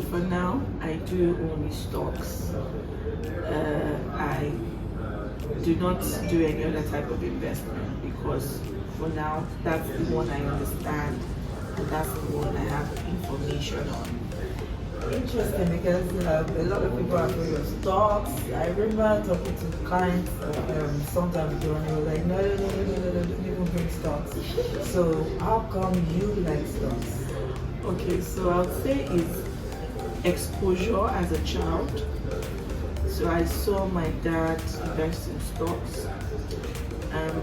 for now, I do only stocks. I do not do any other type of investment because for now, that's the one I understand and that's the one I have information on. Interesting, because a lot of people are afraid of stocks. I remember talking to clients sometimes ago, and they were like, no, don't even bring stocks. So how come you like stocks? Okay, so I would say it's exposure as a child. So I saw my dad invest in stocks,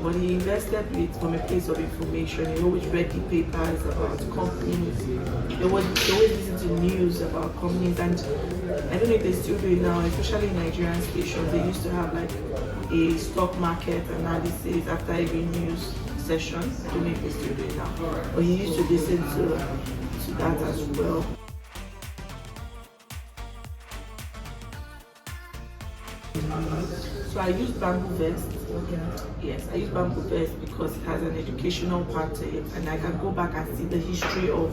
but he invested with from a place of information. He always read the papers about companies. He always listen to news about companies, and I don't know if they still do it now, especially in Nigerian stations. They used to have like a stock market analysis after every news session. I don't know if they still do it now, but he used to listen to that as well. So I use Bamboo Vest. Okay. Yes, I use Bamboo Vest because it has an educational part to it, and I can go back and see the history of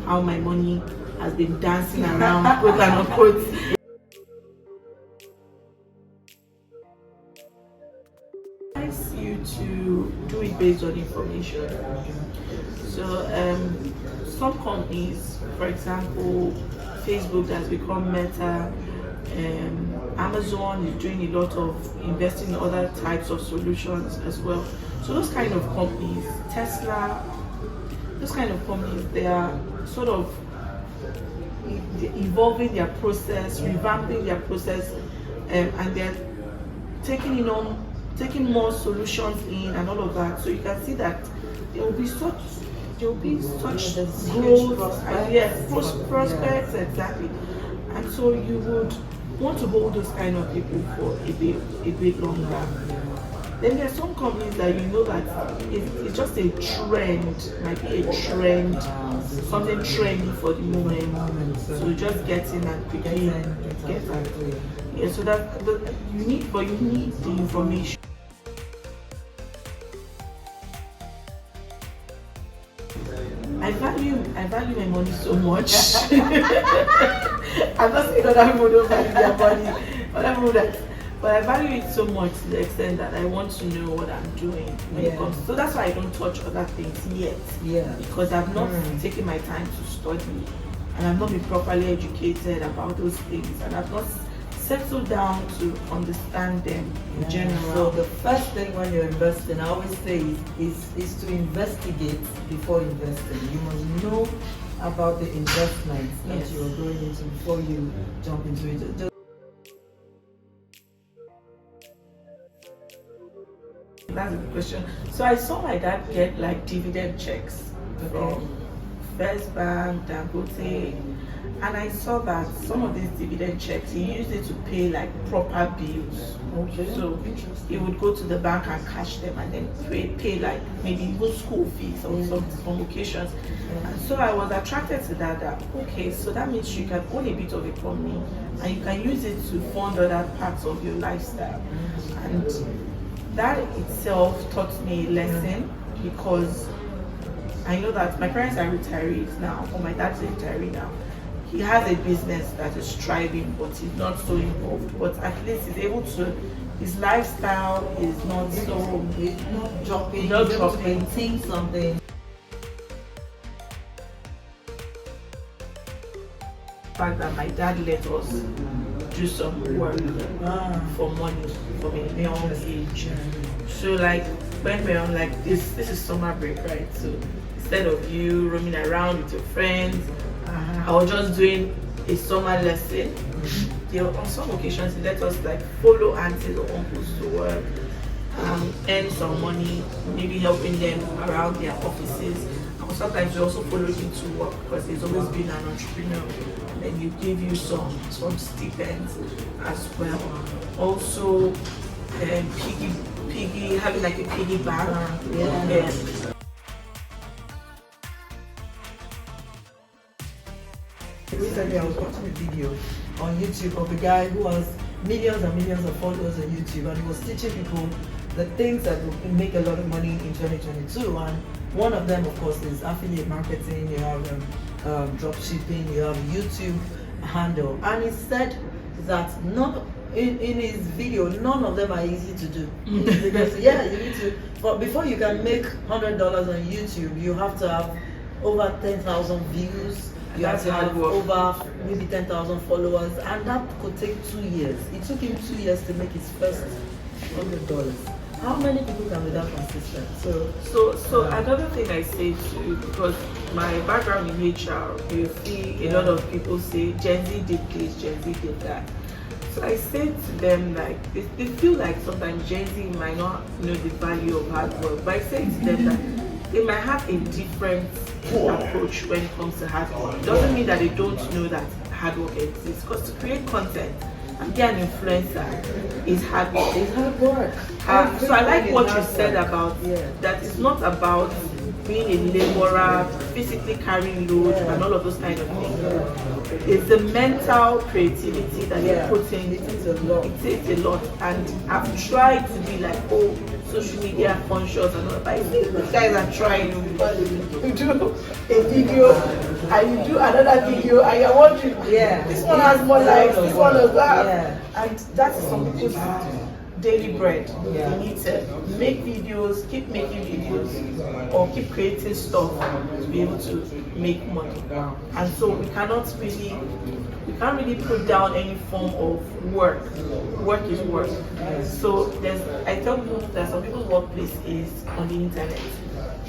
how my money has been dancing around, quote unquote. I advise you to do it based on information. So some companies, for example, Facebook has become Meta. Amazon is doing a lot of investing in other types of solutions as well. So those kind of companies, Tesla, those kind of companies, they are sort of evolving their process, revamping their process, and they're taking more solutions in and all of that. So you can see that there will be such growth, yes, prospects, exactly. And so you would want to hold those kind of people for a bit longer. Then there are some companies that you know that it's just a trend, might be a trend, something trendy for the moment. So you just get in and quickly get out. Yeah, so that you need the information. I value my money so much. I'm not saying other people don't value their money, but I value it so much to the extent that I want to know what I'm doing when it comes. So that's why I don't touch other things yet. Yeah. Because I've not taken my time to study, and I've not been properly educated about those things, and I've not settled down to understand them in general. So the first thing when you're investing, I always say, is to investigate before investing. You must know about the investments that you are going into before you jump into it. That's a good question. So I saw my dad get like dividend checks from First Bank, Dangote, and I saw that some of these dividend checks, he used it to pay like proper bills. Okay. So he would go to the bank and cash them and then pay like maybe even school fees on some occasions. And so I was attracted to that, okay, so that means you can own a bit of a company and you can use it to fund other parts of your lifestyle. And that itself taught me a lesson because I know that my parents are retirees now, or my dad's a retiree now. He has a business that is thriving, but he's not so involved. But at least he's able to, his lifestyle is not so, It's not dropping, not he's able to dropping. maintain something. The fact that my dad let us do some work for money from a young age. So like when we're on like this is summer break, right? So instead of you roaming around with your friends, I was just doing a summer lesson. On some occasions, he let us like follow aunties or uncles to work, earn some money, maybe helping them around their offices. And sometimes we also follow him to work because he's always been an entrepreneur. And then he give you some stipends as well. Also, piggy having like a piggy bank. Yeah. Recently, I was watching a video on YouTube of a guy who has millions and millions of followers on YouTube, and he was teaching people the things that will make a lot of money in 2022. And one of them, of course, is affiliate marketing. You have drop shipping, you have YouTube handle. And he said that in his video, none of them are easy to do. Because yeah, you need to, before you can make $100 on YouTube, you have to have over 10,000 views. You have to have over maybe 10,000 followers, and that could take 2 years. It took him 2 years to make his first $100. How many people can be that consistent? So another thing I say too, because my background in HR, you see a lot of people say Gen Z did this, Gen Z did that. So I say to them, like, they feel like sometimes Gen Z might not know the value of hard work, but I say to them that they might have a different approach when it comes to hard work. It doesn't mean that they don't know that hard work exists, because to create content and be an influencer is hard work. It's hard work. So I like what you said about that. It's not about being a laborer, physically carrying load and all of those kind of things. It's the mental creativity that you put in. It takes a lot. It takes a lot, and I've tried to be like, social media conscious and all, but I think these guys are trying. You do a video and you do another video and you're watching. This one has more likes, this one has that, and that is some people's daily bread. You need to make videos, keep making videos, or keep creating stuff to be able to make money. And so we can't really put down any form of work. Work is work. So I tell people that some people's workplace is on the internet.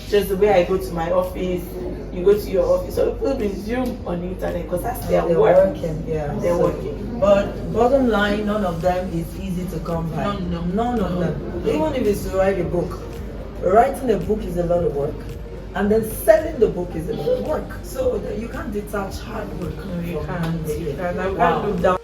Just the way I go to my office, you go to your office. So people resume on the internet because that's their work. They're working. But bottom line, none of them is easy to come by. None of them. Even if it's to write a book. Writing a book is a lot of work. And then selling the book is a lot of work. So you can't detach hard work. No, you can't. I can't look down.